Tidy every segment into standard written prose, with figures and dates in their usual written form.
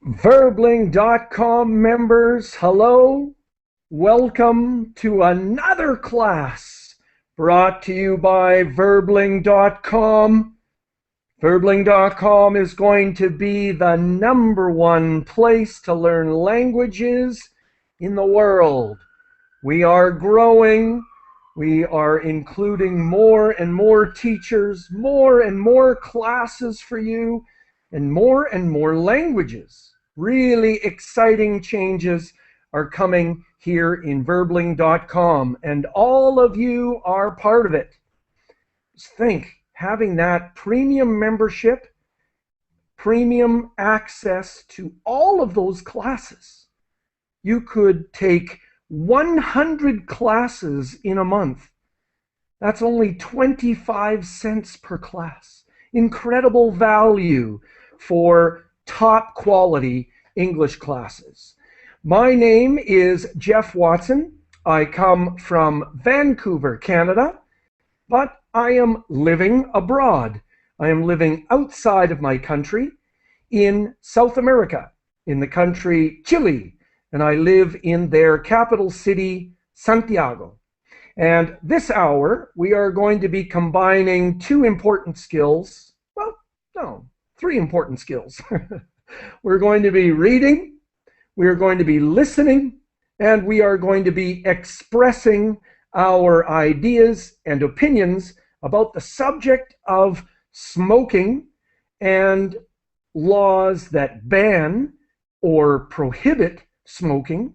Verbling.com members, hello. Welcome to another class brought to you by Verbling.com. Verbling.com is going to be the #1 place to learn languages in the world. We are growing. We are including more and more teachers, more and more classes for you, and more languages. Really exciting changes are coming here in Verbling.com, and all of you are part of it. Just think, having that premium membership, premium access to all of those classes. You could take 100 classes in a month. That's only 25 cents per class. Incredible value for top quality English classes. My name is Geoff Watson. I come from Vancouver, Canada, but I am living abroad. I am living outside of my country in South America, in the country Chile, and I live in their capital city, Santiago. And this hour, we are going to be combining two important skills. Well, no, three important skills. We're going to be reading, we are going to be listening, and we are going to be expressing our ideas and opinions about the subject of smoking and laws that ban or prohibit smoking.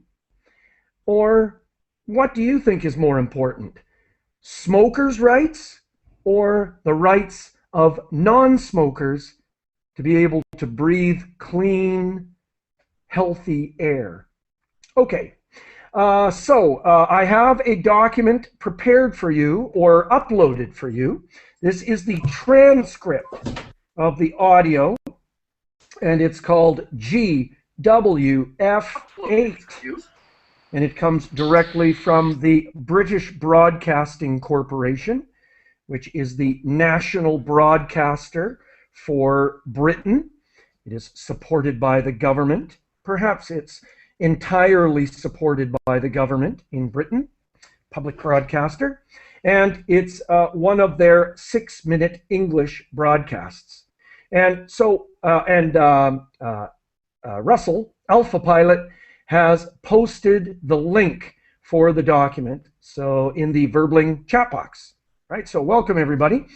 Or what do you think is more important? Smokers' rights or the rights of non-smokers to be able to breathe clean, healthy air? Okay, so I have a document prepared for you or uploaded for you. This is the transcript of the audio, and it's called GWF8, and it comes directly from the British Broadcasting Corporation, which is the national broadcaster for Britain. It is supported by the government. Perhaps it's entirely supported by the government in Britain, public broadcaster, and it's one of their 6-minute English broadcasts. And so, Russell, Alpha Pilot, has posted the link for the document, so in the Verbling chat box. Right, so welcome everybody.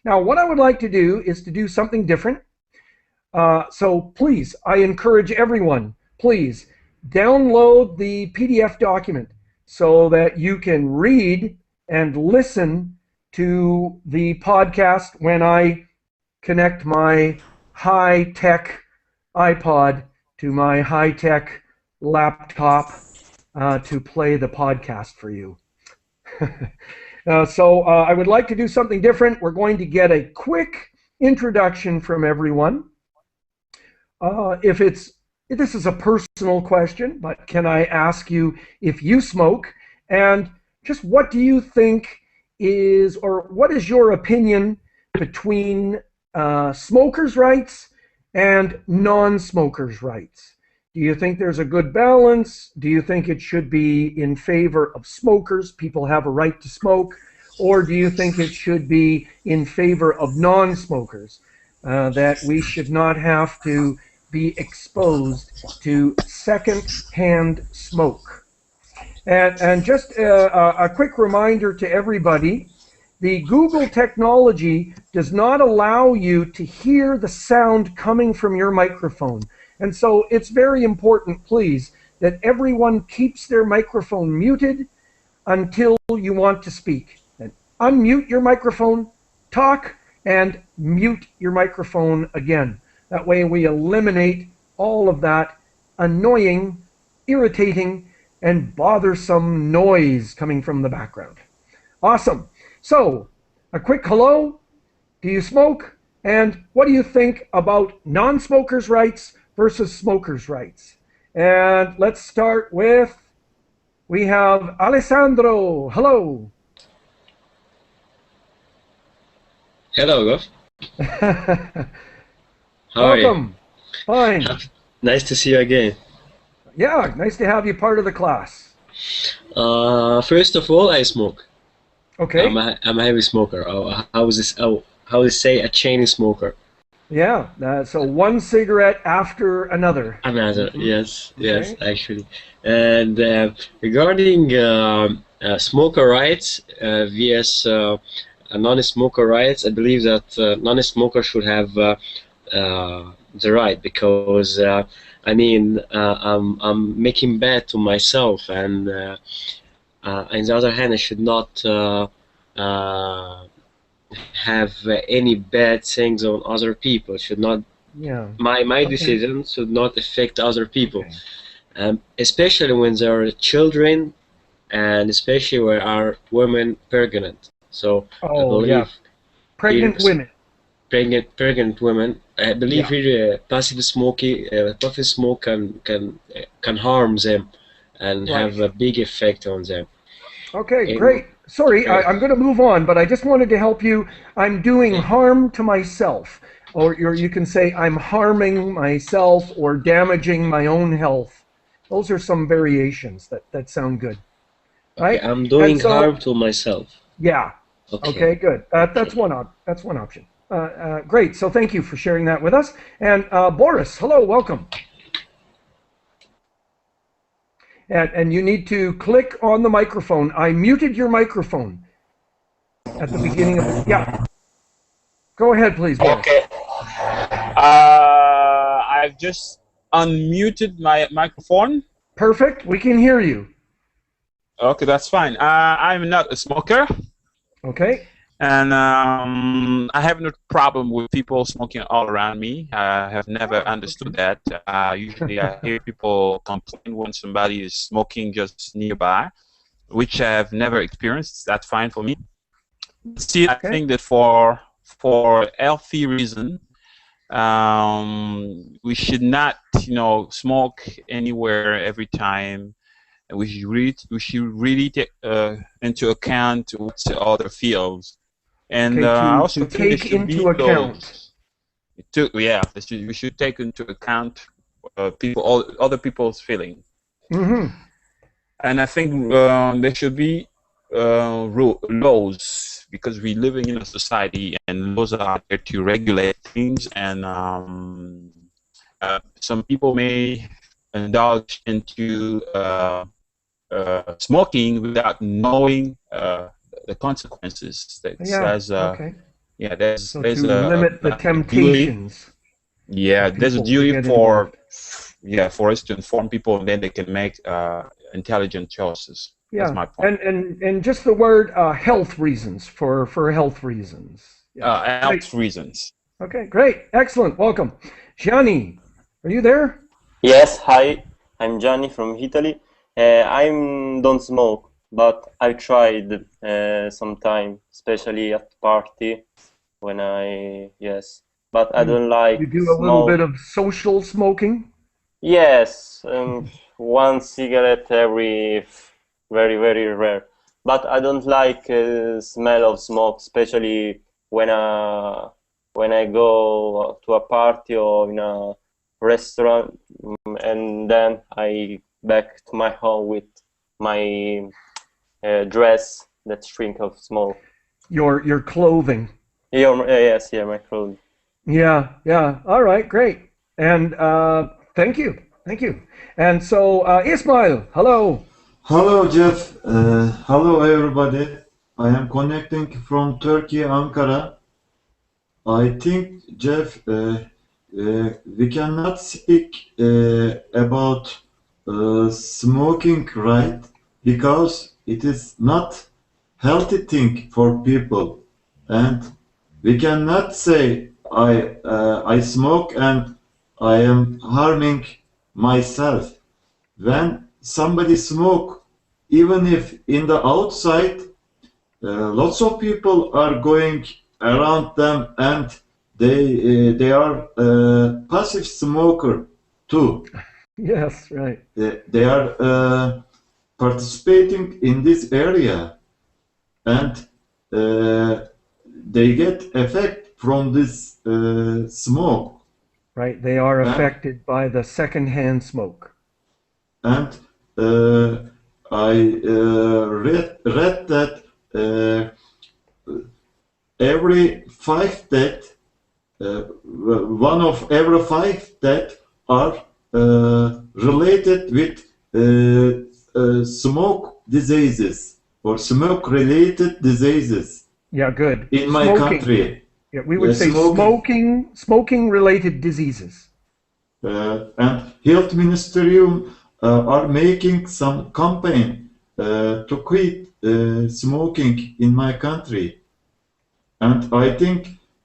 Now, what I would like to do is to do something different. So please, I encourage everyone, please download the PDF document so that you can read and listen to the podcast when I connect my high-tech iPod to my high-tech laptop to play the podcast for you. So I would like to do something different. We're going to get a quick introduction from everyone. This is a personal question, but can I ask you if you smoke, and just what do you think is, or what is your opinion between smokers' rights and non-smokers' rights? Do you think there's a good balance? Do you think it should be in favor of smokers, people have a right to smoke, or do you think it should be in favor of non-smokers, that we should not have to be exposed to second-hand smoke? And just a quick reminder to everybody, the Google technology does not allow you to hear the sound coming from your microphone. And so it's very important, please, that everyone keeps their microphone muted until you want to speak. And unmute your microphone, talk, and mute your microphone again. That way we eliminate all of that annoying, irritating, and bothersome noise coming from the background. Awesome. So, a quick hello. Do you smoke? And what do you think about non-smokers' rights versus smokers' rights? And let's start with, we have Alessandro. Hello. Hello, Geoff. How are you? Welcome. Fine. Nice to see you again. Yeah, nice to have you part of the class. First of all, I smoke. I'm Okay. I'm a heavy smoker. How is this? How is say a chain smoker? Yeah. So one cigarette after another. Another, Hmm. yes, yes, Okay. actually. And regarding smoker rights vs non-smoker rights, I believe that non-smoker should have the right because I mean I'm making bad to myself, and on the other hand, I should not uh, have any bad things on other people. Should not Yeah. my Okay. decision should not affect other people, Okay. especially when there are children, and especially where are women pregnant. So I Oh, believe yeah. here Pregnant women. pregnant women. I believe Yeah. here passive smoke can harm them and Right. have a big effect on them. Okay, And great. Sorry, uh, I'm going to move on, but I just wanted to help you. I'm doing harm to myself, or you can say I'm harming myself or damaging my own health. Those are some variations that sound good, okay, right? I'm And doing harm so, to myself. yeah, Okay, okay, good. That's okay. that's one option. Great. So thank you for sharing that with us. And Boris, hello, welcome. And you need to click on the microphone. I muted your microphone at the beginning of the. Yeah, go ahead, please, Boris. Okay. I've just unmuted my microphone. Perfect. We can hear you. Okay, that's fine. I'm not a smoker, Okay. and I have no problem with people smoking all around me. I have never Oh, understood that. Usually, I hear people complain when somebody is smoking just nearby, which I've never experienced. That's fine for me. Still, I okay. think that for healthy reason, we should not, smoke anywhere every time. And we should really take into account what the other feels. And Okay. I To also think there take should be into account. we should take into account other people's feeling. Mm-hmm. And I think there should be laws, because we're living in a society and laws are there to regulate things. And some people may indulge into smoking without knowing the consequences. Yeah. Okay. So There's to limit the like a duty. temptations Yeah, of there's a people to duty get involved. for us to inform people, and then they can make intelligent choices. That's Yeah. my point. And just the word health reasons for health reasons. Yeah. Great. Health reasons. Okay. Great. Excellent. Welcome, Gianni. Are you there? Yes, hi, I'm Gianni from Italy. I don't smoke, but I tried sometime, especially at party when yes, but I You don't you like do a little bit smoke. of social smoking. Yes, one cigarette very, very rare. But I don't like smell of smoke, especially when when I go to a party or in a restaurant, and then I back to my home with my dress that shrink of smoke. Your clothing. Yeah, yes, yeah, my clothes. Yeah, yeah. All right, great. And thank you, thank you. And so Ismail, hello. Hello, Geoff. Hello, everybody. I am connecting from Turkey, Ankara. I think, Geoff, we cannot speak about smoking, right? Because it is not healthy thing for people, and we cannot say I smoke and I am harming myself. When somebody smoke, even if in the outside, lots of people are going around them and they are passive smoker too. Yes, right. They are participating in this area, and uh, they get effect from this smoke. Right, they are And, affected by the secondhand smoke. and I read that every 5 deaths, one of every 5 deaths are related with smoke diseases or smoke-related diseases Yeah, good. in my Smoking. country. Yeah, we would Yeah, say smoking-related diseases. And Health Ministerium are making some campaign to quit smoking in my country. And I think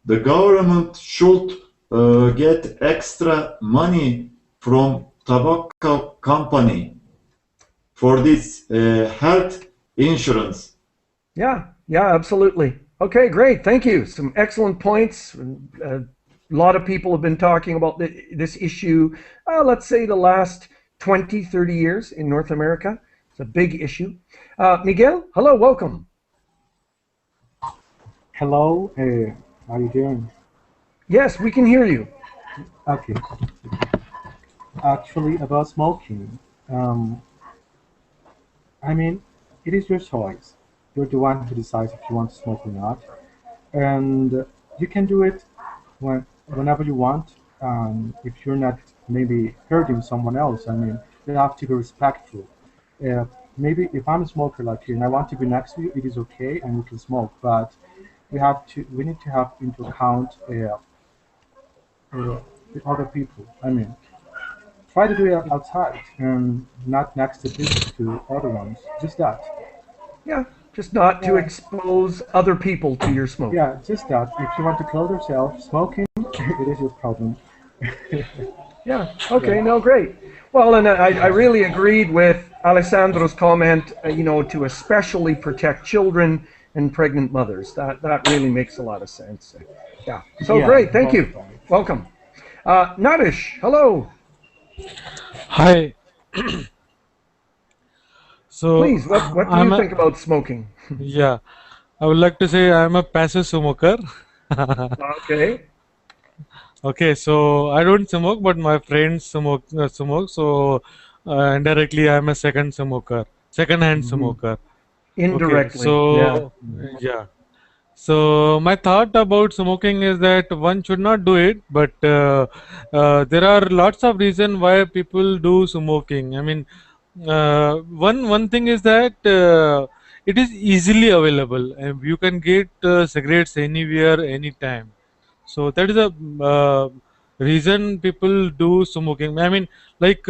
the government should get extra money from tobacco company for this health insurance. Yeah, absolutely. Okay, great. Thank you. Some excellent points. A lot of people have been talking about this issue, let's say the last 20, 30 years in North America. It's a big issue. Miguel, hello, welcome. Hello, how are you doing? Yes, we can hear you. Okay. Actually, about smoking, I mean, it is your choice. You're the one who decides if you want to smoke or not, and you can do it whenever you want. If you're not maybe hurting someone else, I mean, you have to be respectful. Maybe if I'm a smoker like you and I want to be next to you, it is okay and we can smoke, but we need to have into account the other people. I mean, try to do it outside and not next to people, to other ones. Just that. Yeah, just not to Yeah. expose other people to your smoke. Yeah, just that. If you want to kill yourself, smoking, it is your problem. Yeah, okay, no, great. Well, and I really agreed with Alessandro's comment, to especially protect children and pregnant mothers. That really makes a lot of sense. Yeah, so Yeah, great, thank you. right. Welcome. Narish, hello. Hi. So Please, what do I'm you a, think about smoking? yeah, I would like to say I'm a passive smoker. Okay. Okay, so I don't smoke, but my friends smoke. So indirectly, I'm a second-hand smoker. Okay, Indirectly, yeah. so yeah. So my thought about smoking is that one should not do it, but there are lots of reasons why people do smoking. I mean, one thing is that it is easily available, and you can get cigarettes anywhere, anytime. So that is a reason people do smoking. I mean, like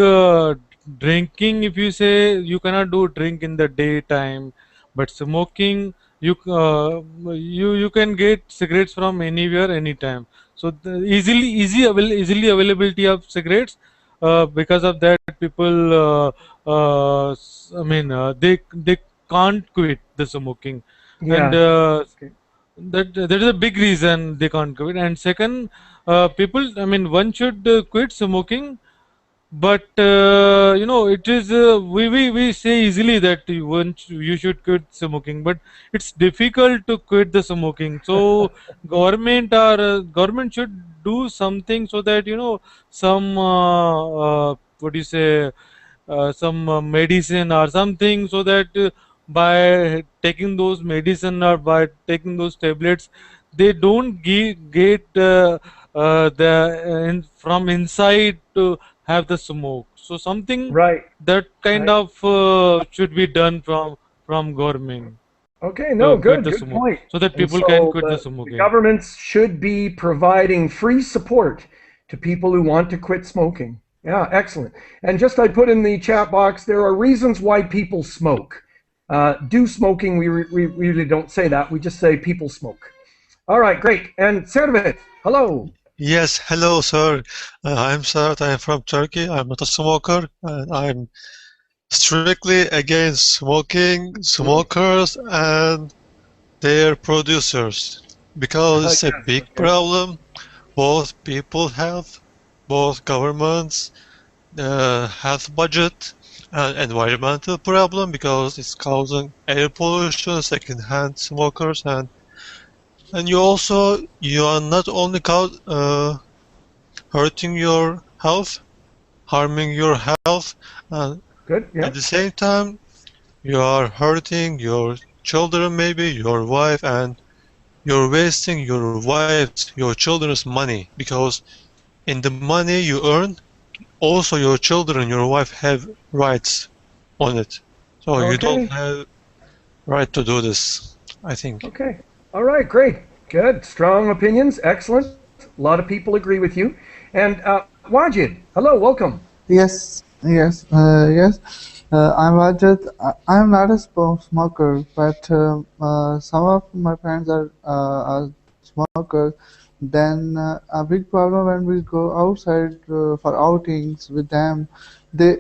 drinking. If you say you cannot do drink in the daytime, but smoking, you can get cigarettes from anywhere, anytime. So the easily availability of cigarettes. Because of that, people. I mean, they can't quit the smoking, and Yeah. Okay. that is a big reason they can't quit. And second, people, I mean, one should quit smoking, but it is we say easily that you should quit smoking, but it's difficult to quit the smoking. So government should do something so that some what do you say, some medicine or something, so that by taking those medicine or by taking those tablets, they don't get from inside to have the smoke. So something Right. that kind Right. of should be done from government Okay, no, to quit good, the good smoke, point. so that And people can so quit the the smoking. governments should be providing free support to people who want to quit smoking. Yeah, excellent. And just I put in the chat box, there are reasons why people smoke. Do smoking, we really don't say that. We just say people smoke. All right, great. And Servet, hello. Yes, hello, sir. I'm Serhat. I'm from Turkey. I'm not a smoker, and I'm strictly against smoking, smokers, and their producers because it's a Yes, big okay. problem. Both people have, both governments have budget, and environmental problem because it's causing air pollution, secondhand smokers, and And you are not only hurting your health, harming your health, and Good. at Yeah. the same time, you are hurting your children, maybe your wife, and you're wasting your wife's, your children's money because in the money you earn, also your children, your wife have rights on it. So you don't Okay. have right to do this, I think. Okay. All right. Great. Good. Strong opinions. Excellent. A lot of people agree with you. And Wajid, hello. Welcome. Yes. I'm Rajat. I'm not a smoker, but some of my friends are smokers. Then a big problem when we go outside for outings with them, they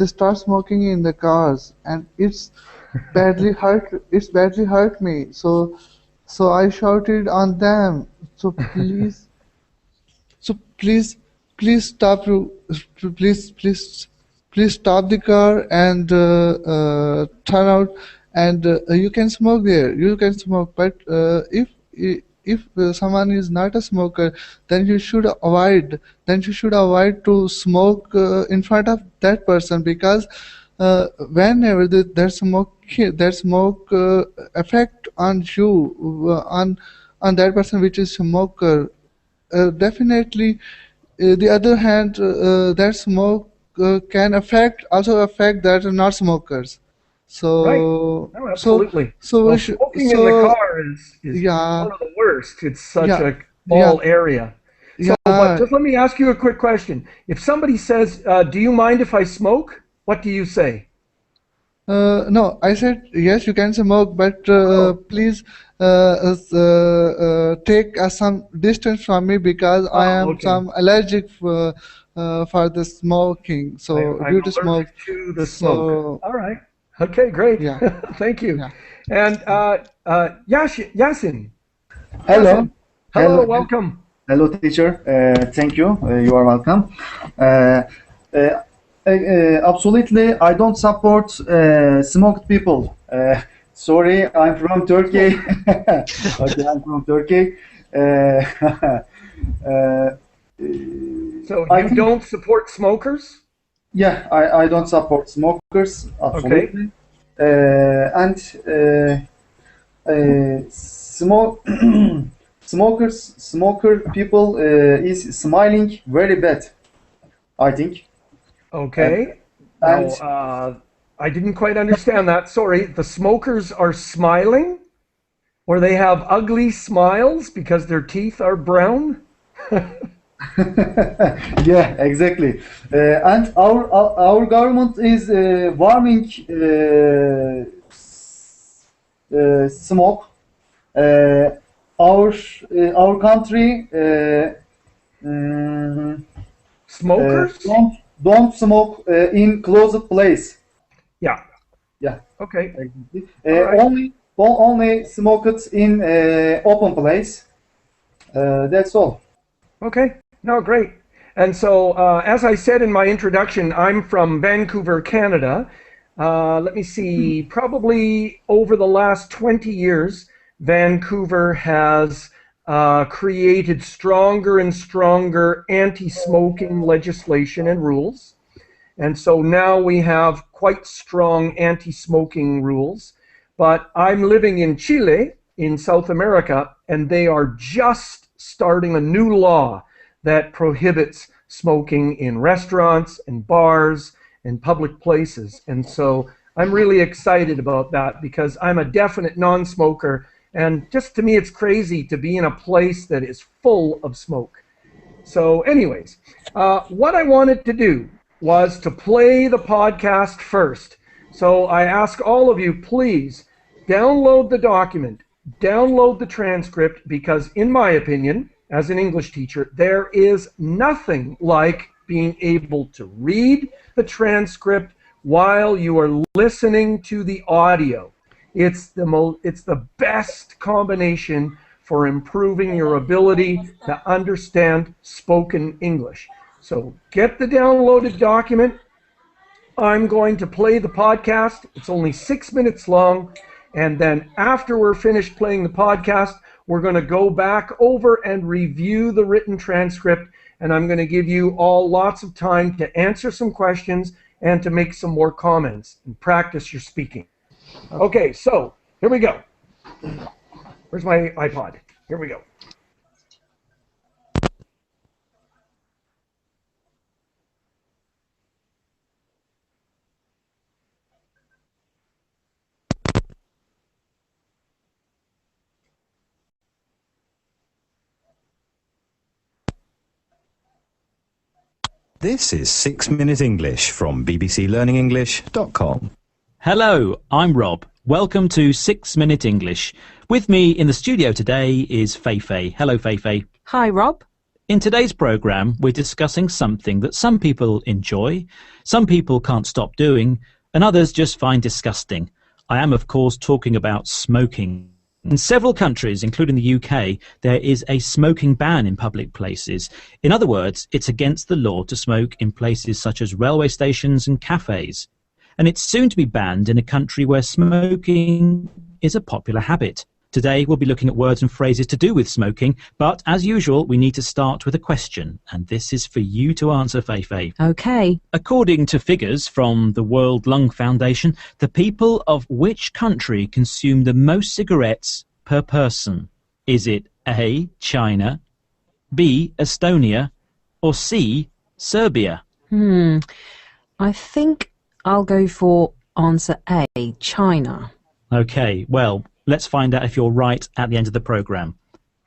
start smoking in the cars, and it's badly hurt me. So I shouted on them. So please, please stop you. Please, please, please stop the car and turn out. And you can smoke there. You can smoke, but if someone is not a smoker, then you should avoid. Then you should avoid to smoke in front of that person because whenever that smoke affect on you on that person which is smoker definitely. The other hand, that smoke can also affect that are not smokers. Right. So Oh, so absolutely. so we Well, should smoking in the so car is yeah one of the worst. It's such yeah a yeah small area. So, but yeah. just let me ask you a quick question. If somebody says, "Do you mind if I smoke?" What do you say? No, I said yes, you can smoke, but Oh, please take some distance from me because I oh, am okay. some allergic for the smoking. So I'm due to allergic smoke, to the smoke. so All right. Okay, great. yeah Thank you. yeah. And Yasin, Hello, Yasin, hello, hello, welcome. hello, teacher. Thank you. You are welcome. Uh, Absolutely, I don't support smoked people. Sorry, I'm from Turkey. Smoke. Okay, I'm from Turkey. Uh, uh, So I you think, don't support smokers? yeah, I don't support smokers. Okay. Absolutely. And smoke smoker people is smiling very bad, I think. Uh, Okay. Now, and I didn't quite understand that. Sorry. The smokers are smiling, or they have ugly smiles because their teeth are brown? yeah, exactly. And our government is warming smoke. Uh, our country mm, Smokers? don't smoke in closed place. Yeah. Yeah, Okay. exactly. All right. Only smoke it in open place. That's all. Okay. No, great. And so, as I said in my introduction, I'm from Vancouver, Canada. Let me see, probably over the last 20 years, Vancouver has created stronger and stronger anti smoking legislation and rules. And so now we have quite strong anti smoking rules. But I'm living in Chile, in South America, and they are just starting a new law that prohibits smoking in restaurants and bars and public places. And so I'm really excited about that because I'm a definite non smoker. And just to me, it's crazy to be in a place that is full of smoke. So, anyways, what I wanted to do was to play the podcast first. So, I ask all of you, please download the document, download the transcript, because, in my opinion, as an English teacher, there is nothing like being able to read the transcript while you are listening to the audio. It's the best combination for improving your ability to understand spoken English. So get the downloaded document. I'm going to play the podcast. It's only 6 minutes long. And then after we're finished playing the podcast, We're going to go back over and review the written transcript, and I'm going to give you all lots of time to answer some questions and to make some more comments and practice your speaking. Okay, so here we go. Where's my iPod? Here we go. This is 6 Minute English from bbclearningenglish.com. Hello, I'm Rob. Welcome to 6 Minute English. With me in the studio today is Feifei. Hello, Feifei. Hi, Rob. In today's programme, we're discussing something that some people enjoy, some people can't stop doing, and others just find disgusting. I am, of course, talking about smoking. In several countries, including the UK, there is a smoking ban in public places. In other words, it's against the law to smoke in places such as railway stations and cafes. And it's soon to be banned in a country where smoking is a popular habit. Today, we'll be looking at words and phrases to do with smoking, but as usual, we need to start with a question, and this is for you to answer, Feifei. Okay. According to figures from the World Lung Foundation, the people of which country consume the most cigarettes per person? Is it A, China, B, Estonia, or C, Serbia? I think I'll go for answer A, China. Okay, well, let's find out if you're right at the end of the programme.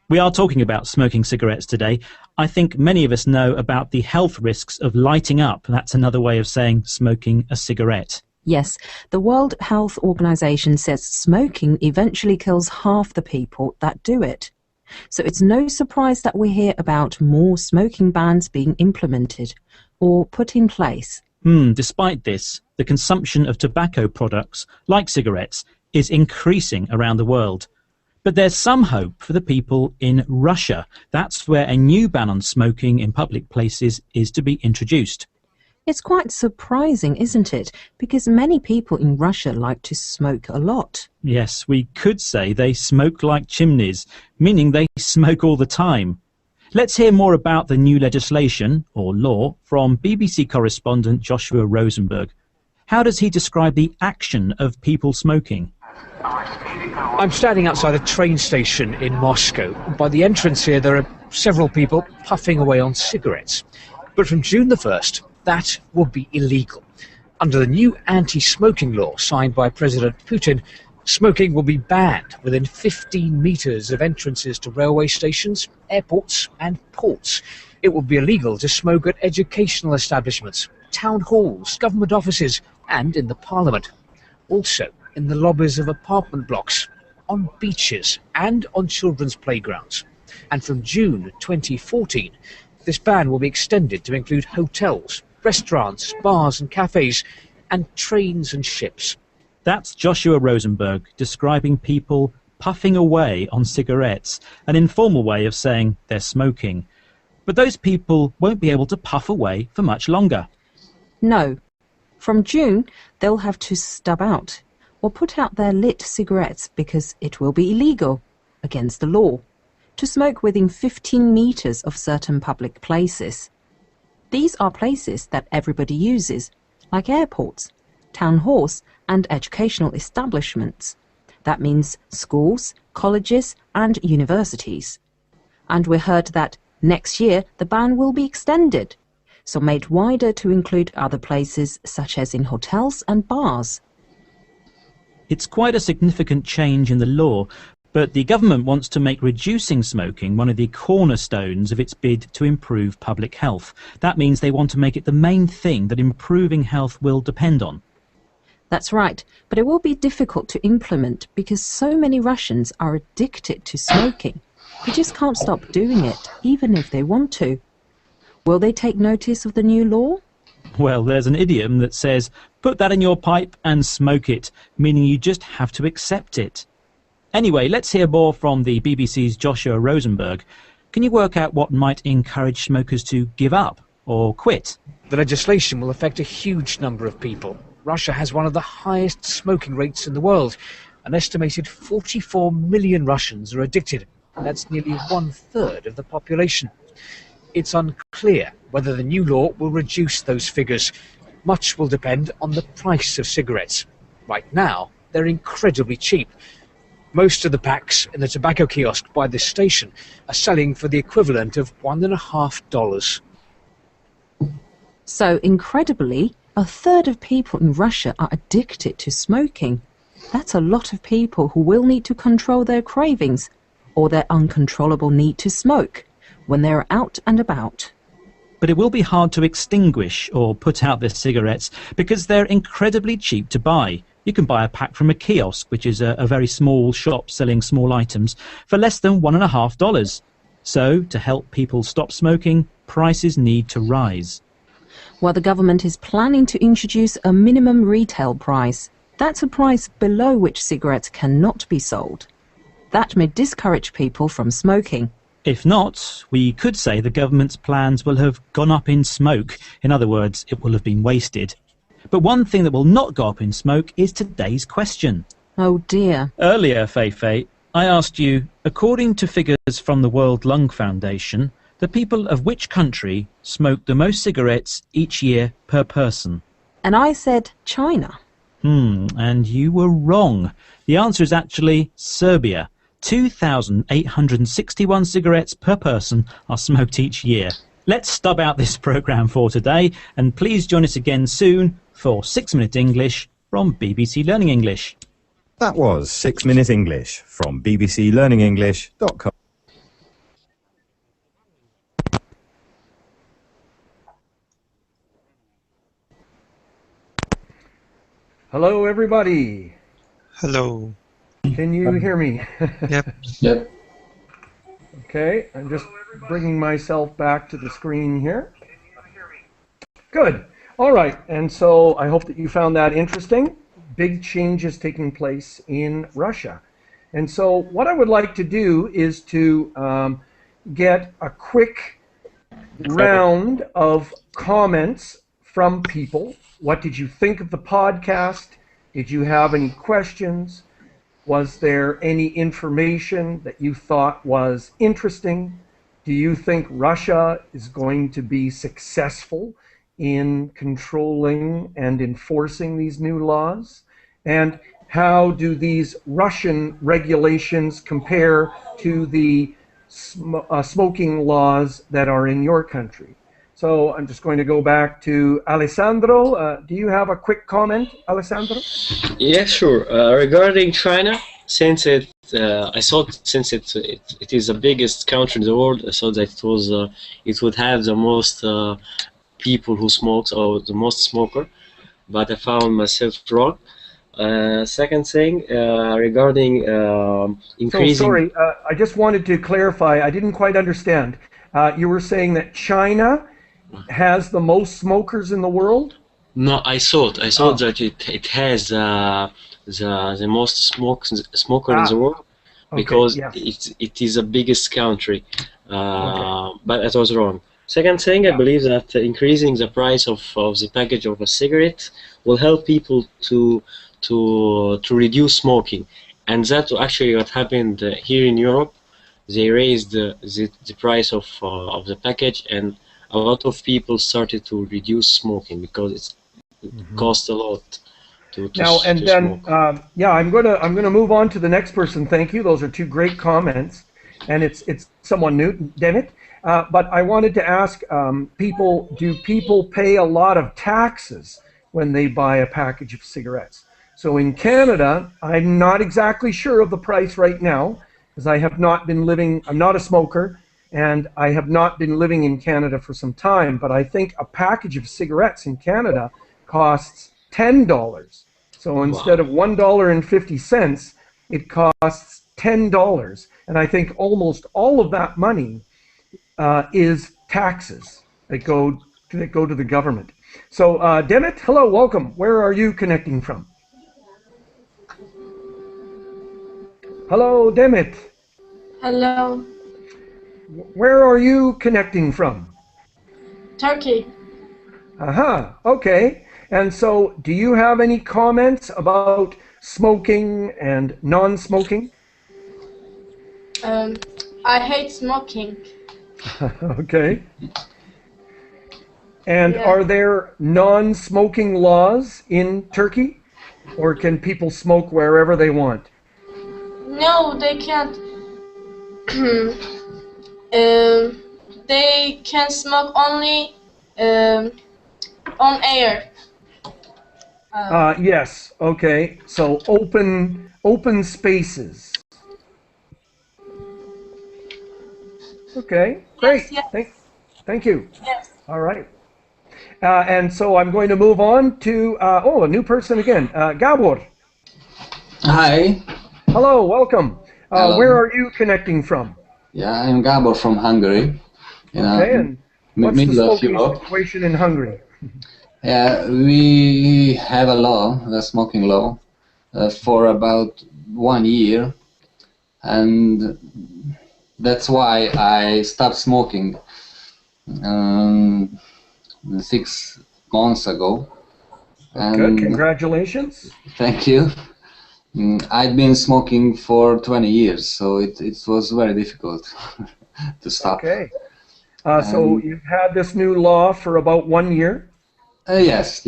We are talking about smoking cigarettes today. I think many of us know about the health risks of lighting up. That's another way of saying smoking a cigarette. Yes, the World Health Organization says smoking eventually kills half the people that do it. So it's no surprise that we hear about more smoking bans being implemented or put in place. Despite this, the consumption of tobacco products, like cigarettes, is increasing around the world. But there's some hope for the people in Russia. That's where a new ban on smoking in public places is to be introduced. It's quite surprising, isn't it? Because many people in Russia like to smoke a lot. Yes, we could say they smoke like chimneys, meaning they smoke all the time. Let's hear more about the new legislation, or law, from BBC correspondent Joshua Rosenberg. How does he describe the action of people smoking? I'm standing outside a train station in Moscow. By the entrance here, there are several people puffing away on cigarettes. But from June the 1st, that will be illegal. Under the new anti-smoking law signed by President Putin, smoking will be banned within 15 metres of entrances to railway stations, airports and ports. It will be illegal to smoke at educational establishments, town halls, government offices and in the parliament. Also in the lobbies of apartment blocks, on beaches and on children's playgrounds. And from June 2014, this ban will be extended to include hotels, restaurants, bars and cafes, and trains and ships. That's Joshua Rosenberg describing people puffing away on cigarettes, an informal way of saying they're smoking. But those people won't be able to puff away for much longer. No. From June, they'll have to stub out or put out their lit cigarettes because it will be illegal, against the law, to smoke within 15 metres of certain public places. These are places that everybody uses, like airports, town halls and educational establishments. That means schools, colleges and universities. And we heard that next year the ban will be extended, so made wider to include other places such as in hotels and bars. It's quite a significant change in the law, but the government wants to make reducing smoking one of the cornerstones of its bid to improve public health. That means they want to make it the main thing that improving health will depend on. That's right, but it will be difficult to implement because so many Russians are addicted to smoking. They just can't stop doing it, even if they want to. Will they take notice of the new law? Well, there's an idiom that says, put that in your pipe and smoke it, meaning you just have to accept it. Anyway, let's hear more from the BBC's Joshua Rosenberg. Can you work out what might encourage smokers to give up or quit? The legislation will affect a huge number of people. Russia has one of the highest smoking rates in the world. An estimated 44 million Russians are addicted. That's nearly 1/3 of the population. It's unclear whether the new law will reduce those figures. Much will depend on the price of cigarettes. Right now, they're incredibly cheap. Most of the packs in the tobacco kiosk by this station are selling for the equivalent of $1.50. So, incredibly, 1/3 of people in Russia are addicted to smoking. That's a lot of people who will need to control their cravings or their uncontrollable need to smoke when they're out and about. But it will be hard to extinguish or put out their cigarettes because they're incredibly cheap to buy. You can buy a pack from a kiosk, which is a very small shop selling small items, for less than $1.50. So, to help people stop smoking, prices need to rise. Well, the government is planning to introduce a minimum retail price. That's a price below which cigarettes cannot be sold. That may discourage people from smoking. If not, we could say the government's plans will have gone up in smoke. In other words, it will have been wasted. But one thing that will not go up in smoke is today's question. Oh dear. Earlier, Feifei, I asked you, according to figures from the World Lung Foundation, the people of which country smoke the most cigarettes each year per person? And I said China. And you were wrong. The answer is actually Serbia. 2,861 cigarettes per person are smoked each year. Let's stub out this programme for today, and please join us again soon for 6 Minute English from BBC Learning English. That was 6 Minute English from bbclearningenglish.com. Hello, everybody. Hello. Can you hear me? Yep. Yep. Okay, I'm just bringing myself back to the screen here. Good. All right, and so I hope that you found that interesting. Big changes taking place in Russia. And so what I would like to do is to get a quick round of comments from people. What did you think of the podcast? Did you have any questions? Was there any information that you thought was interesting? Do you think Russia is going to be successful in controlling and enforcing these new laws? And how do these Russian regulations compare to the smoking laws that are in your country? So I'm just going to go back to Alessandro. Do you have a quick comment, Alessandro? Yeah, sure. Regarding China, since it is the biggest country in the world, I thought that it would have the most people who smokes or the most smoker, but I found myself wrong. Second thing, regarding increasing. So sorry, I just wanted to clarify. I didn't quite understand. You were saying that China has the most smokers in the world? No, I thought that it has the most smoker in the world, because it is the biggest country. But I was wrong. Second thing, I believe that increasing the price of the package of a cigarette will help people to reduce smoking, and that's actually what happened here in Europe. They raised the price of the package, and a lot of people started to reduce smoking because it costs a lot to now and to then smoke. I'm gonna move on to the next person. Thank you. Those are two great comments, and it's someone new, Dennett. But I wanted to ask people: do people pay a lot of taxes when they buy a package of cigarettes? So in Canada, I'm not exactly sure of the price right now, because I have not been living. I'm not a smoker, and I have not been living in Canada for some time. But I think a package of cigarettes in Canada costs $10. So instead of $1.50, it costs $10. And I think almost all of that money is taxes that go to the government. So Demet, hello, welcome. Where are you connecting from? Hello, Demet. Hello. Where are you connecting from? Turkey. Aha, okay. And so, do you have any comments about smoking and non-smoking? Um, I hate smoking. Okay. And Yeah. are there non-smoking laws in Turkey? Or can people smoke wherever they want? No, they can't. They can smoke only on air. Yes, okay. So open spaces. Okay, great. Yes, Thank you. yes. All right. And so I'm going to move on to, a new person again. Gabor. Hi. Hello, welcome. Hello. Where are you connecting from? Yeah, I'm Gabor from Hungary. Okay, and what's the Middle of smoking Europe. situation in Hungary? Yeah, we have a law, a smoking law, for about 1 year, and that's why I stopped smoking 6 months ago. Good, congratulations. Thank you. I'd been smoking for 20 years, so it was very difficult to stop. Okay. So you've had this new law for about 1 year? Yes.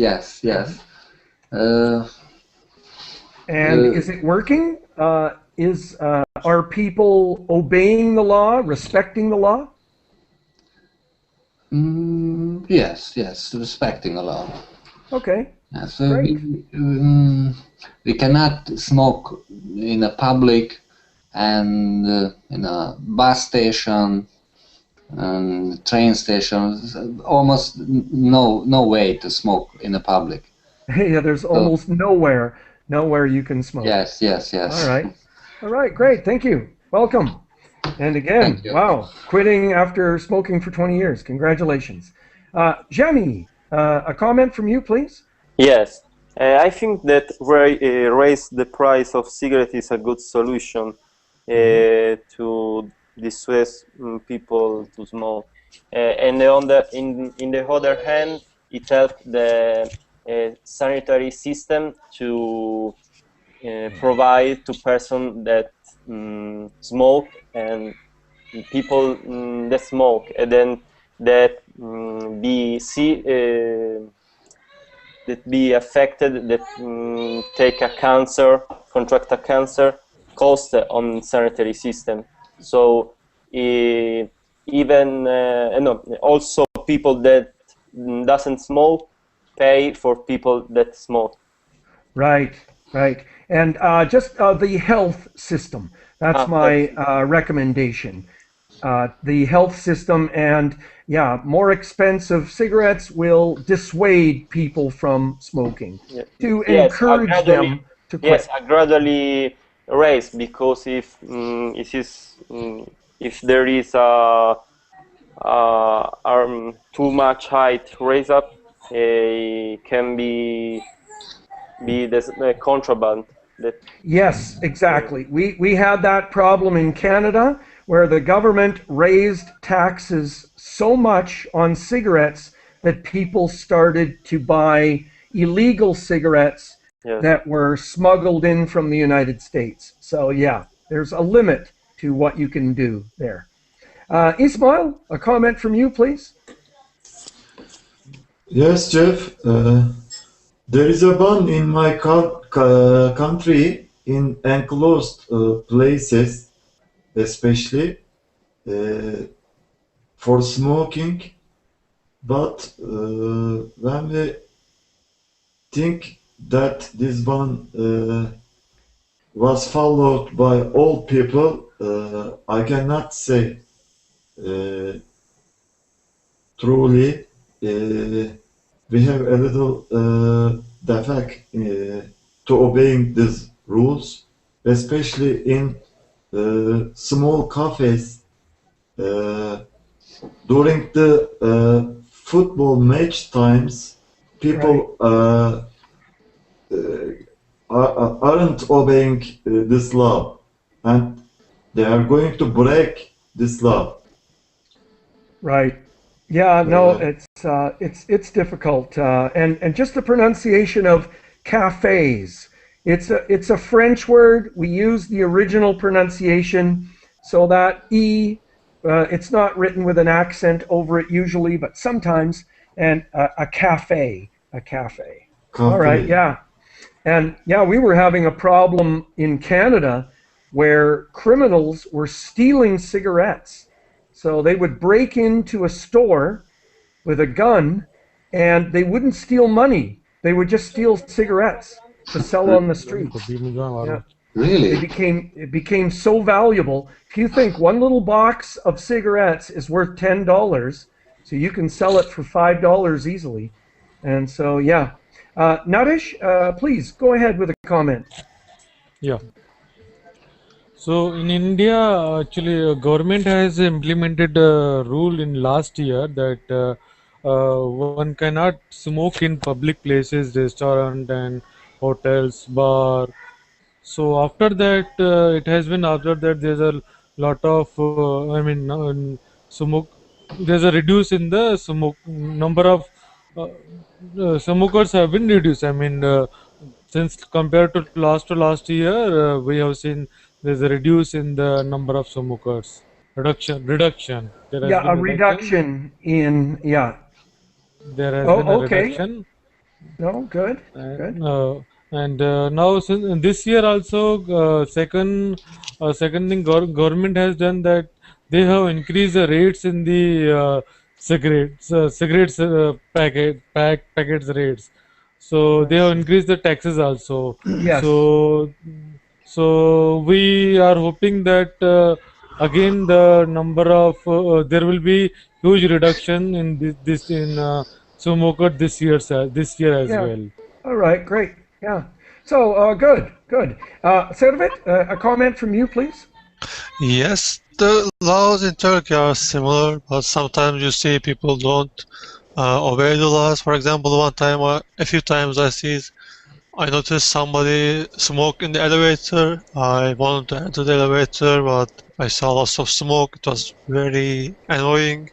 And is it working? Are people obeying the law, respecting the law? Yes, respecting the law. Okay. Yeah, so we cannot smoke in a public and in a bus station and train stations. Almost no way to smoke in a public. Yeah, there's almost nowhere you can smoke. Yes. All right, great. Thank you. Welcome. And again, wow, quitting after smoking for 20 years. Congratulations. Jamie, a comment from you, please? Yes, I think that raise the price of cigarette is a good solution to dissuade people to smoke. And on in the other hand, it helped the sanitary system to provide to person that smoke and people that smoke, and then that be affected, that take a cancer, contract a cancer, cost on sanitary system. So even also people that doesn't smoke pay for people that smoke. Right. And just the health system. That's my recommendation. The health system, and yeah, more expensive cigarettes will dissuade people from smoking, to encourage them to quit. Yes, I gradually raise, because if there is too much height raise up, can be this contraband. Yes, exactly. We had that problem in Canada, where the government raised taxes so much on cigarettes that people started to buy illegal cigarettes that were smuggled in from the United States. So yeah, there's a limit to what you can do there. Ismail, a comment from you, please. Yes, Geoff. There is a ban in my country in enclosed places, especially for smoking. But when we think that this ban was followed by all people, I cannot say truly. We have a little defect to obeying these rules, especially in small cafes. During the football match times, people aren't obeying this law, and they are going to break this law. Right. Yeah, no, it's difficult, and just the pronunciation of cafes. It's a French word. We use the original pronunciation So that E, it's not written with an accent over it usually, but sometimes, and a cafe, a cafe. All right, Cafe. yeah. And yeah, we were having a problem in Canada where criminals were stealing cigarettes. So they would break into a store with a gun and they wouldn't steal money. They would just steal cigarettes to sell on the streets. Yeah. Really? It became so valuable. If you think one little box of cigarettes is worth $10, so you can sell it for $5 easily. And so yeah. Naresh, please go ahead with a comment. Yeah. So in India, actually, government has implemented a rule in last year that one cannot smoke in public places, restaurant and hotels, bar. So after that, it has been observed that there's a lot of, smoke. There's a reduce in the smoke number of smokers have been reduced. Since compared to last year, we have seen there's a reduce in the number of smokers. Reduction. There has Yeah, been a reduction. reduction in, yeah. There has been a Oh, okay. reduction. No, good, good. And now since this year also, second thing government has done that they have increased the rates in the cigarettes packets rates. So they have increased the taxes also. Yes. So we are hoping that again the number of there will be huge reduction in this in smoker this year as Yeah. well. All right, great. Yeah. So good, good. Servet, a comment from you, please. Yes, the laws in Turkey are similar, but sometimes you see people don't obey the laws. For example, one time, a few times I noticed somebody smoke in the elevator. I wanted to enter the elevator, but I saw lots of smoke. It was very annoying.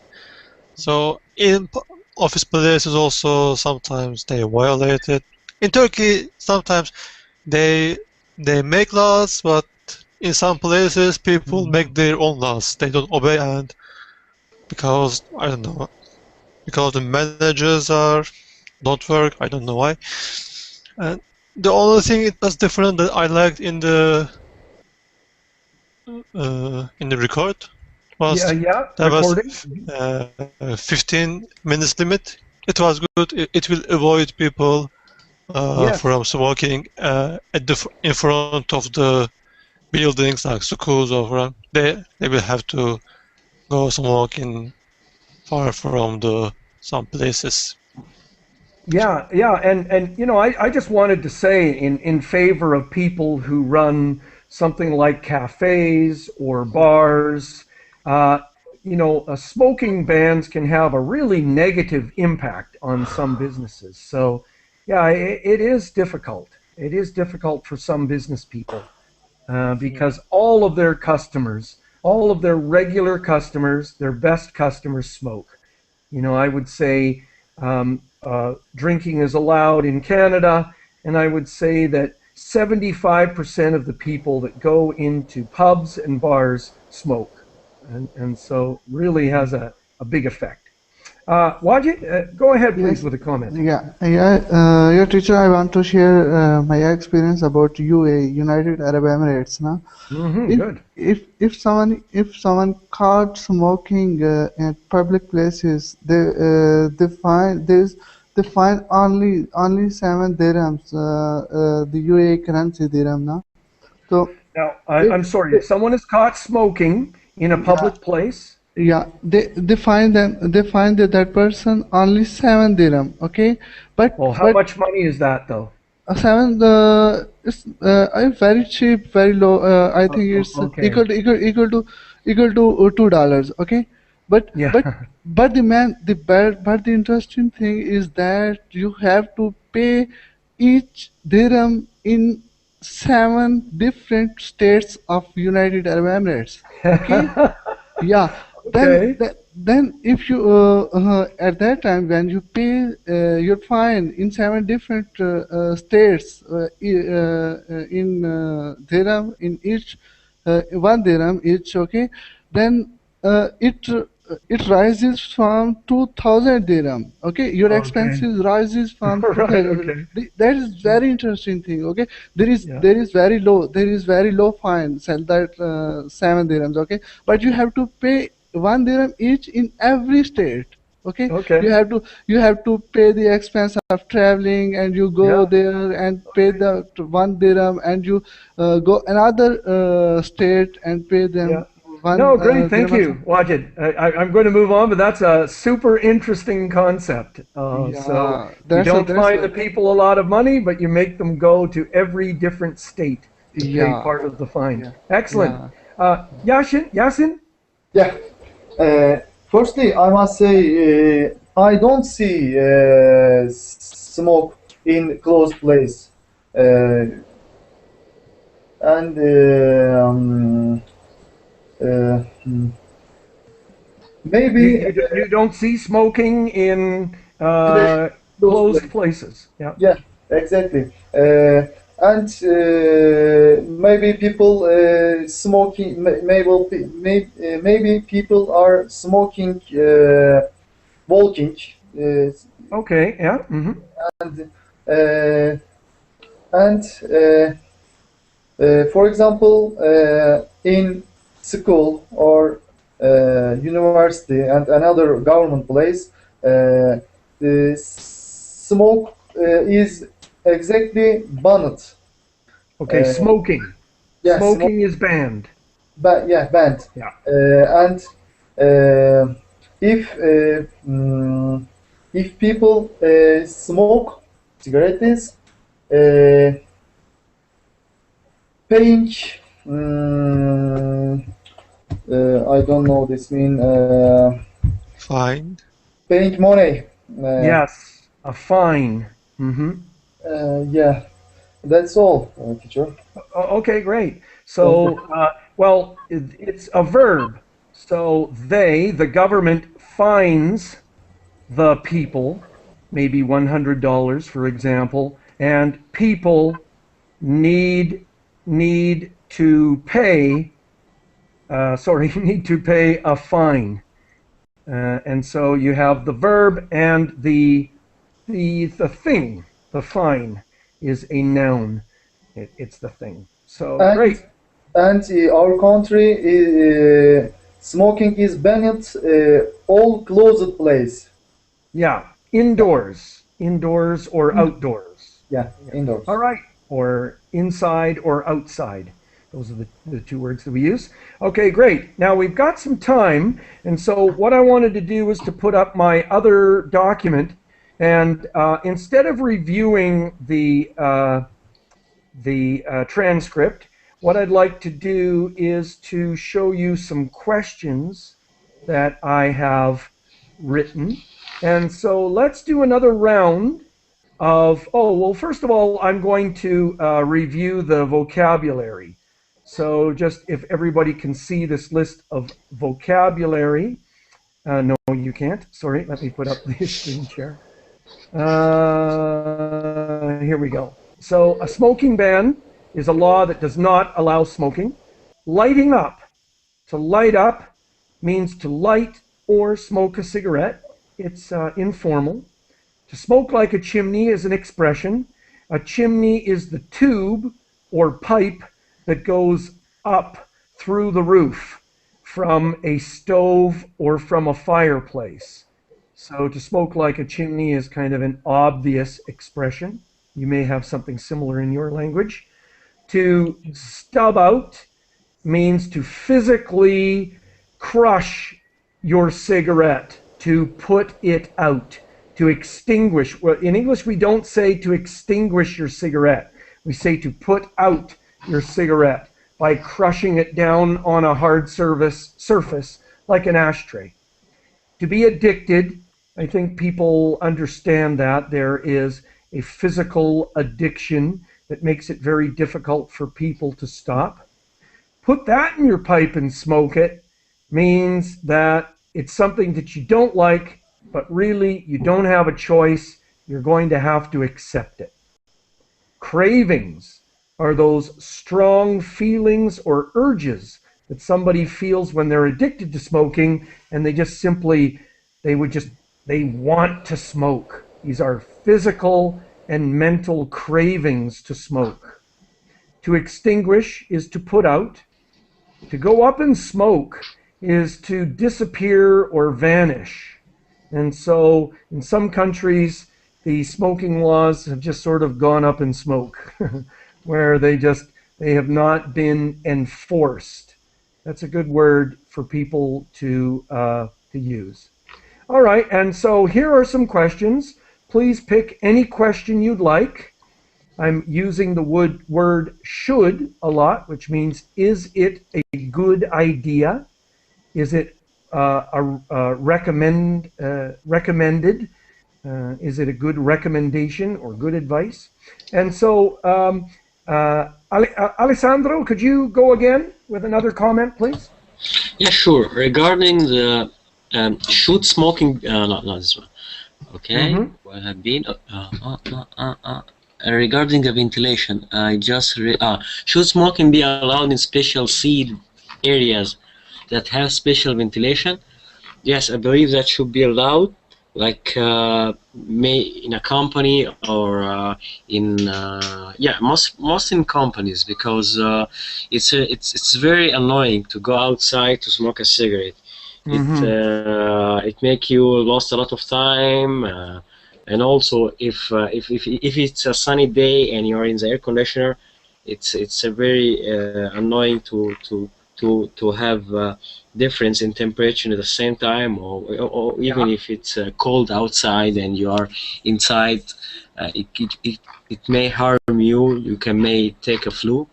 So in office places also sometimes they violate it. In Turkey, sometimes they make laws, but in some places people make their own laws. They don't obey, and because I don't know, because the managers don't work. I don't know why. And the only thing it was different that I liked in the record was Yeah, there was recording. 15 minutes limit. It was good. It will avoid people Yes. from smoking in front of the buildings like schools or from they will have to go smoking far from some places. Yeah, yeah, and you know, I just wanted to say in favor of people who run something like cafes or bars, you know, smoking bans can have a really negative impact on some businesses. So, yeah, it is difficult. It is difficult for some business people because all of their customers, all of their regular customers, their best customers smoke. You know, I would say drinking is allowed in Canada, and I would say that 75% of the people that go into pubs and bars smoke. And so really has a big effect. Wajid, go ahead, please, Yes. with a comment. Your teacher, I want to share my experience about UAE, United Arab Emirates. Now, Good. if someone caught smoking at public places, they find only 7 dirhams, the UAE currency dirham. Now, so Now, I'm sorry, if someone is caught smoking in a public place, they find that person only 7 dirham. Okay, but well, how much money is that though? seven is very cheap, very low. I think it's Okay. equal to $2. Okay, but Yeah. but the interesting thing is that you have to pay each dirham in 7 different states of United Arab Emirates. Okay. Yeah. Okay. Then if you at that time when you pay your fine in 7 different states in dirham in each 1 dirham each. Okay, then it rises from 2,000 dirham. Okay, your expenses rises from Right. 2,000. Okay. That is very interesting thing. Okay, Yeah. there is very low fine. Sell that 7 dirhams. Okay, but you have to pay 1 dirham each in every state. Okay, Okay. you have to pay the expense of traveling, and you go there and pay the 1 dirham, and you go another state and pay them No, 1 great. Thank dirham. you, Wajid. I'm going to move on, but that's a super interesting concept. So you don't find the people a lot of money, but you make them go to every different state to pay part of the fine. Excellent. Yasin? Yeah. Firstly, I must say I don't see smoke in closed place, and maybe you don't see smoking in closed places. Yeah. Yeah, exactly. And maybe people smoking. Maybe people are smoking, walking. Okay. Yeah. Mm-hmm. And for example, in school or university and another government place, the smoke is exactly banned. Okay, smoking. Yeah, smoking is banned. Banned. Yeah. And if people smoke cigarettes, paying I don't know this mean fine. Paying money. Yes, a fine. Mm-hmm. Yeah, that's all, teacher. Okay, great. So, well, it's a verb. So the government, fines the people, maybe $100, for example, and people need to pay. Need to pay a fine. And so you have the verb and the thing. The fine is a noun. It's the thing. So great. And our country, smoking is banned all closed place. Yeah, indoors or outdoors. Yeah, indoors. All right, or inside or outside. Those are the two words that we use. Okay, great. Now we've got some time, and so what I wanted to do was to put up my other document, and instead of reviewing the transcript, what I'd like to do is to show you some questions that I have written. And so let's do another round of, first of all, I'm going to review the vocabulary. So just if everybody can see this list of vocabulary. No, you can't. Sorry, let me put up the screen share. Here we go. So a smoking ban is a law that does not allow smoking. Lighting up. To light up means to light or smoke a cigarette. It's informal. To smoke like a chimney is an expression. A chimney is the tube or pipe that goes up through the roof from a stove or from a fireplace. So to smoke like a chimney is kind of an obvious expression. You may have something similar in your language. To stub out means to physically crush your cigarette, to put it out, to extinguish. Well, in English, we don't say to extinguish your cigarette. We say to put out your cigarette by crushing it down on a hard surface like an ashtray. To be addicted, I think people understand that there is a physical addiction that makes it very difficult for people to stop. Put that in your pipe and smoke it means that it's something that you don't like, but really you don't have a choice. You're going to have to accept it. Cravings are those strong feelings or urges that somebody feels when they're addicted to smoking, and they just simply, they want to smoke. These are physical and mental cravings to smoke. To extinguish is to put out. To go up in smoke is to disappear or vanish. And so in some countries, the smoking laws have just sort of gone up in smoke, where they have not been enforced. That's a good word for people to use. All right, and so here are some questions. Please pick any question you'd like. I'm using the word should a lot, which means, is it a good idea? Is it recommended? Is it a good recommendation or good advice? And so, Alessandro, could you go again with another comment, please? Yeah, sure. Regarding the should smoking, not this one. Okay, what have been? Regarding the ventilation, I just should smoking be allowed in special seed areas that have special ventilation? Yes, I believe that should be allowed, like in a company or most in companies, because it's very annoying to go outside to smoke a cigarette. It make you lost a lot of time, and also if it's a sunny day and you're in the air conditioner, it's a very annoying to have difference in temperature at the same time, or even if it's cold outside and you are inside, it may harm you. You may take a flu.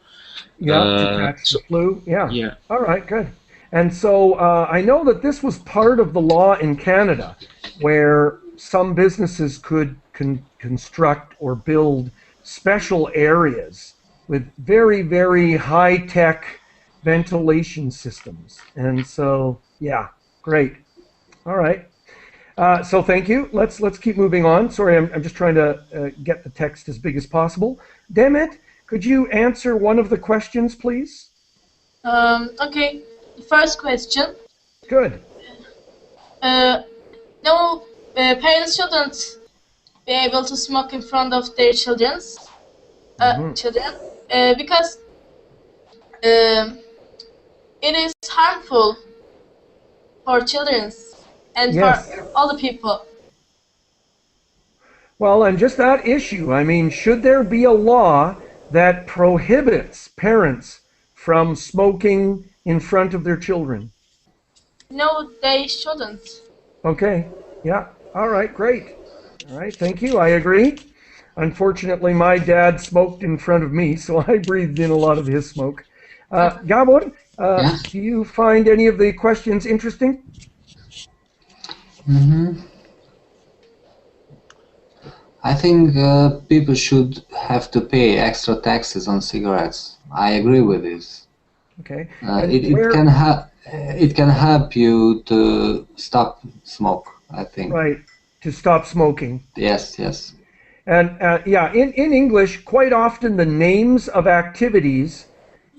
To catch the flu. Yeah. All right, good. And so I know that this was part of the law in Canada, where some businesses could construct or build special areas with very, very high-tech ventilation systems. And so, yeah, great. All right. So thank you. Let's keep moving on. Sorry, I'm just trying to get the text as big as possible. Demet, could you answer one of the questions, please? Okay. First question. Good. No, parents shouldn't be able to smoke in front of their children, because it is harmful for children and for all the people. Well, and just that issue, I mean, should there be a law that prohibits parents from smoking in front of their children? No, they shouldn't. Okay, yeah, all right, great. All right, thank you, I agree. Unfortunately, my dad smoked in front of me, so I breathed in a lot of his smoke. Gabor, do you find any of the questions interesting? I think people should have to pay extra taxes on cigarettes. I agree with this. Okay. It can help you to stop smoke, I think. Right, to stop smoking. Yes. And in English, quite often the names of activities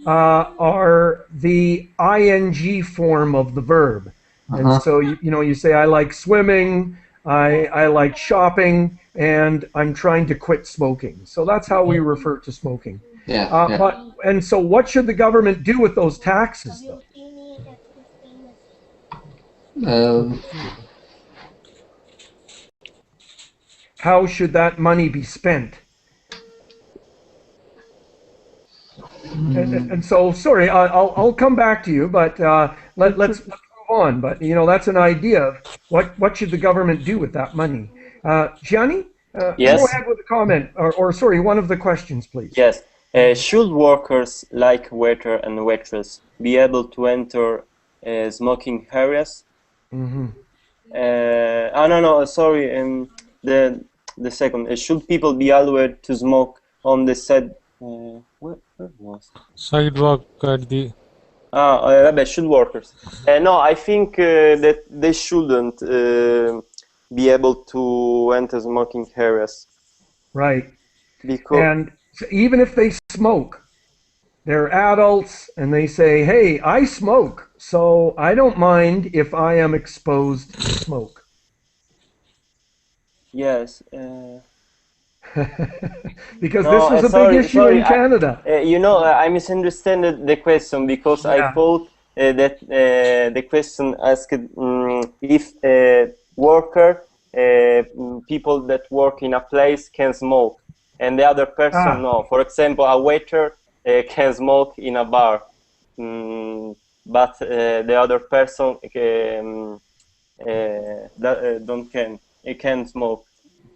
are the ing form of the verb. And so, you say, I like swimming, I like shopping, and I'm trying to quit smoking. So that's how we refer to smoking. And so what should the government do with those taxes, though? How should that money be spent? And so, sorry, I'll come back to you, but let's move on. But that's an idea of what should the government do with that money. Gianni, yes. Go ahead with a comment, or sorry, one of the questions, please. Yes. Should workers like waiter and waitress be able to enter smoking areas? No, sorry. The second. Should people be allowed to smoke on the said? Where was it? Sidewalk at the. Should workers? No, I think that they shouldn't be able to enter smoking areas. Right. Because So even if they smoke, they're adults and they say, hey, I smoke, so I don't mind if I am exposed to smoke. Yes. Because No, this was a big issue sorry. in Canada. I misunderstood the question because I thought that the question asked if a worker, people that work in a place can smoke, and the other person no. For example, a waiter can smoke in a bar, but the other person can't smoke.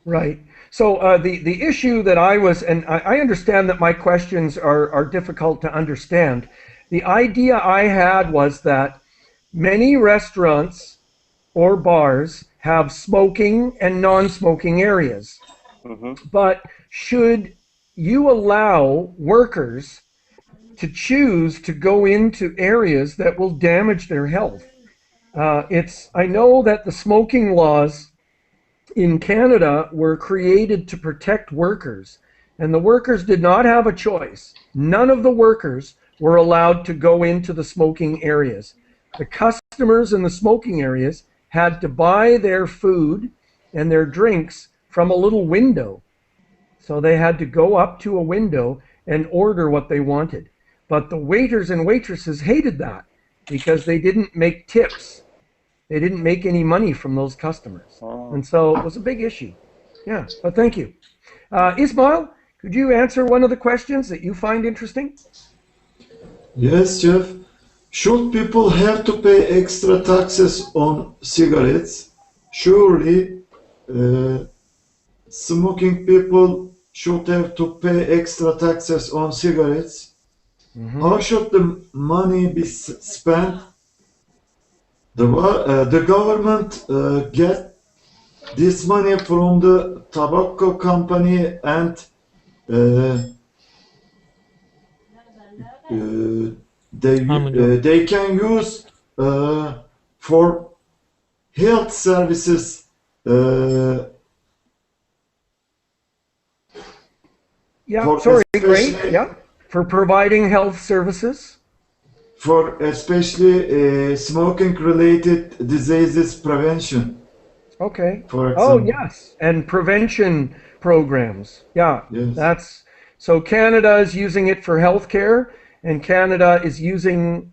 Right. So the issue that I was, and I understand that my questions are difficult to understand. The idea I had was that many restaurants or bars have smoking and non-smoking areas. But should you allow workers to choose to go into areas that will damage their health? I know that the smoking laws in Canada were created to protect workers, and the workers did not have a choice. None of the workers were allowed to go into the smoking areas. The customers in the smoking areas had to buy their food and their drinks from a little window. So they had to go up to a window and order what they wanted. But the waiters and waitresses hated that because they didn't make tips. They didn't make any money from those customers. And so it was a big issue. Yeah, but thank you. Ismail, could you answer one of the questions that you find interesting? Yes, Geoff. Should people have to pay extra taxes on cigarettes? Surely smoking people should have to pay extra taxes on cigarettes. How should the money be spent? The government get this money from the tobacco company and they can use for health services. For providing health services. For especially smoking-related diseases prevention. Okay. For example. Yes, and prevention programs. Yeah, yes. So Canada is using it for healthcare, and Canada is using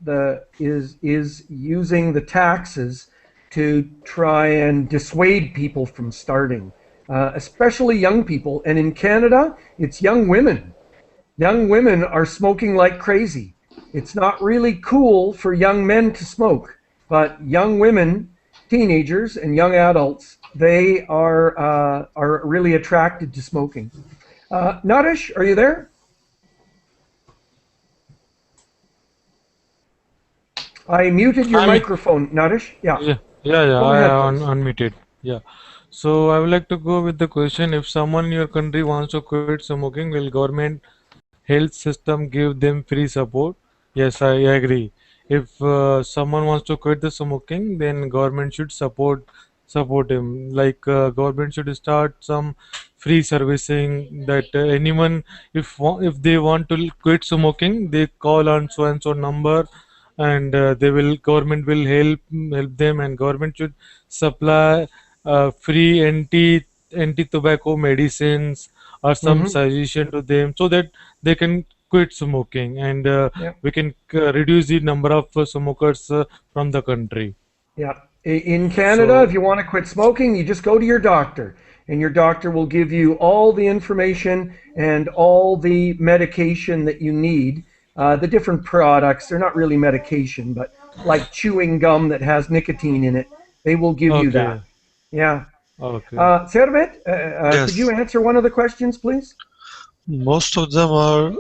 using the taxes to try and dissuade people from starting, especially young people. And in Canada, it's young women. Young women are smoking like crazy. It's not really cool for young men to smoke, but young women, teenagers, and young adults, they are really attracted to smoking. Naresh, are you there? I muted your microphone, Naresh. Yeah. I unmuted. Yeah. So I would like to go with the question: if someone in your country wants to quit smoking, will government health system give them free support? Yes, I agree. If someone wants to quit the smoking, then government should support him. Like government should start some free servicing that anyone, if they want to quit smoking, they call on so and so number, and government will help them, and government should supply free anti tobacco medicines or some suggestion to them so that they can quit smoking, and we can reduce the number of smokers from the country. Yeah. In Canada, if you want to quit smoking, you just go to your doctor, and your doctor will give you all the information and all the medication that you need. The different products, they're not really medication, but like chewing gum that has nicotine in it, they will give you that. Yeah. Okay. Servet, Yes. Could you answer one of the questions, please? Most of them are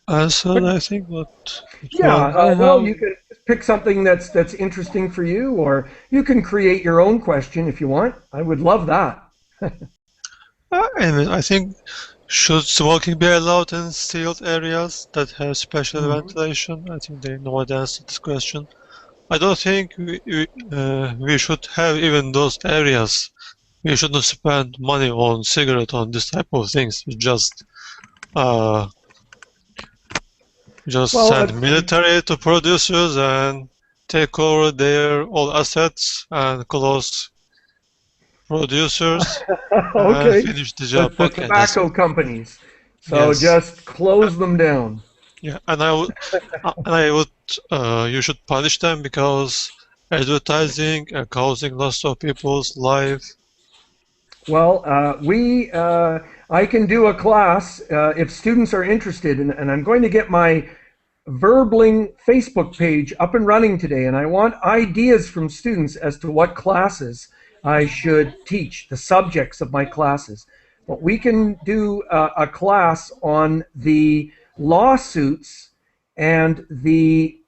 answered, I think, but you can pick something that's interesting for you, or you can create your own question if you want. I would love that. I think, should smoking be allowed in sealed areas that have special ventilation? I think they know the answer to this question. I don't think we should have even those areas. We shouldn't spend money on cigarette, on this type of things. We just just Well, send military to producers and take over their all assets and close producers and okay. finish the job. The Okay, that's tobacco it. companies. So Yes. just close them down. Yeah, and I would, you should punish them because advertising and causing loss of people's life. Well, I can do a class if students are interested, and I'm going to get my Verbling Facebook page up and running today, and I want ideas from students as to what classes I should teach, the subjects of my classes. But we can do a class on the lawsuits and the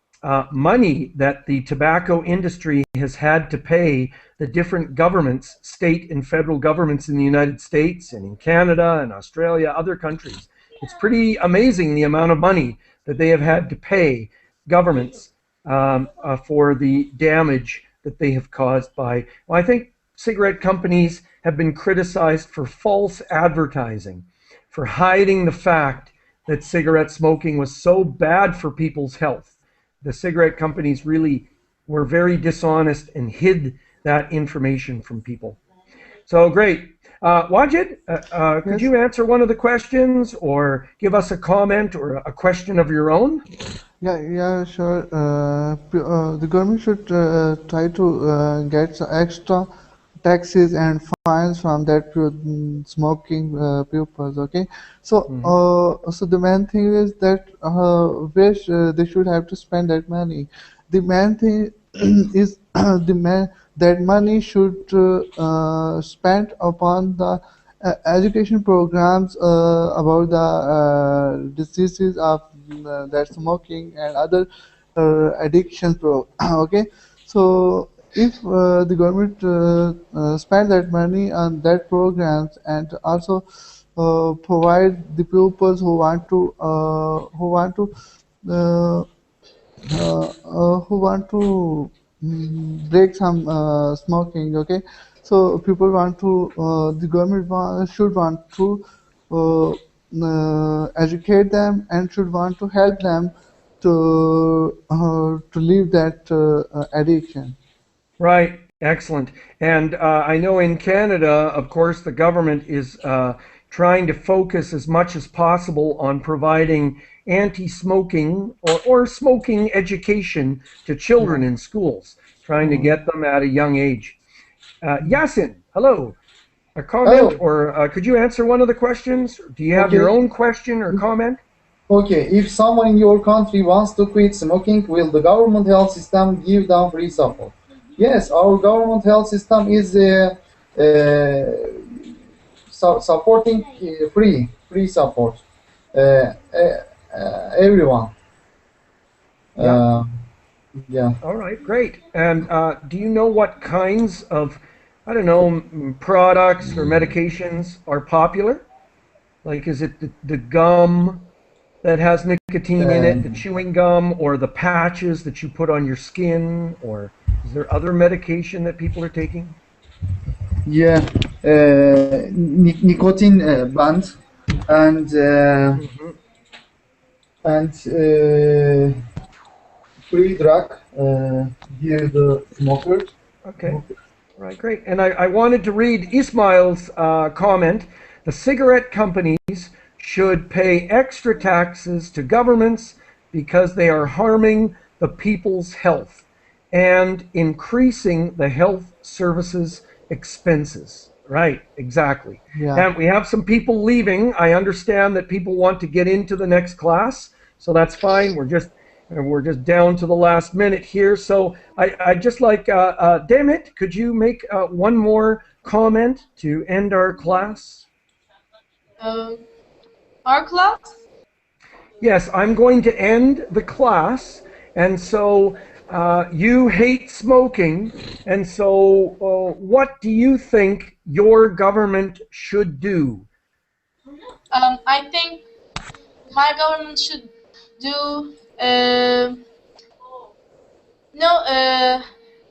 money that the tobacco industry has had to pay the different governments, state and federal governments in the United States and in Canada and Australia, other countries. It's pretty amazing the amount of money that they have had to pay governments for the damage that they have caused by, well, I think cigarette companies have been criticized for false advertising, for hiding the fact that cigarette smoking was so bad for people's health. The cigarette companies really were very dishonest and hid that information from people. So great. Wajid, could you answer one of the questions or give us a comment or a question of your own? Yeah, sure. The government should try to get some extra taxes and fines from that smoking pupils. Okay, so so the main thing is that where they should have to spend that money. The main thing is that money should spent upon the education programs about the diseases of that smoking and other addiction okay, so if the government spend that money on that programs and also provide the pupils who want to uh, break some smoking. Okay, so people want to the government should want to educate them and should want to help them to leave that addiction. Right, excellent. And I know in Canada, of course, the government is trying to focus as much as possible on providing anti-smoking or smoking education to children in schools, trying to get them at a young age. Yasin, hello. A comment, or could you answer one of the questions? Do you have your own question or comment? Okay, if someone in your country wants to quit smoking, will the government health system give them free support? Yes, our government health system is supporting free support everyone. Yeah. All right, great. And do you know what kinds of, I don't know, products or medications are popular? Like, is it the gum that has nicotine in it, the chewing gum, or the patches that you put on your skin, or is there other medication that people are taking? Yeah, nicotine band and free drug here the smokers. Okay, right, great. And I wanted to read Ismail's comment. The cigarette companies should pay extra taxes to governments because they are harming the people's health and increasing the health services expenses. Right, exactly. Yeah. And we have some people leaving. I understand that people want to get into the next class, so that's fine. We're just down to the last minute here. So I'd just like, Dammit, could you make one more comment to end our class? Our class? Yes, I'm going to end the class, and so you hate smoking, and so what do you think your government should do? I think my government should do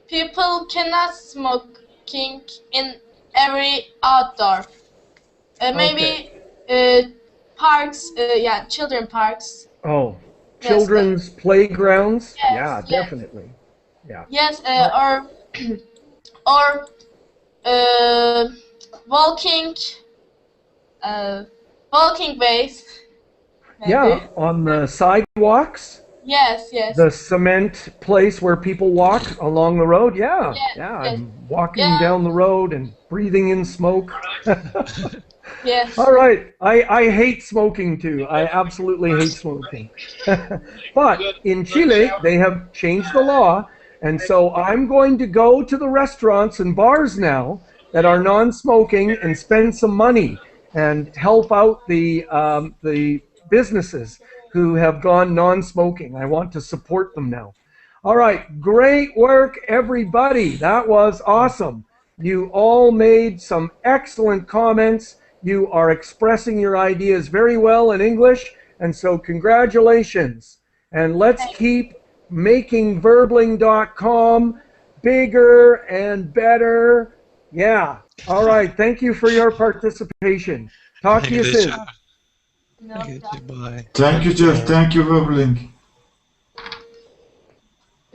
people cannot smoking in every outdoor. Maybe parks, yeah, children parks. Oh, Yes, children's playgrounds? yes, Yeah, yes. definitely. Yeah. Yes, or walking, walking ways. Maybe. Yeah, on the sidewalks, Yes, yes. the cement place where people walk along the road. Yeah, Yes, yeah, yes. I'm walking Yeah. down the road and breathing in smoke. Yes. All right, I hate smoking too. I absolutely hate smoking. But in Chile, they have changed the law, and so I'm going to go to the restaurants and bars now that are non-smoking and spend some money and help out the businesses who have gone non-smoking. I want to support them now. All right, great work, everybody. That was awesome. You all made some excellent comments. You are expressing your ideas very well in English, and so congratulations. And let's keep making verbling.com bigger and better. Yeah. All right. Thank you for your participation. Talk to you soon. Bye. Thank you, Geoff. Thank you, Verbling.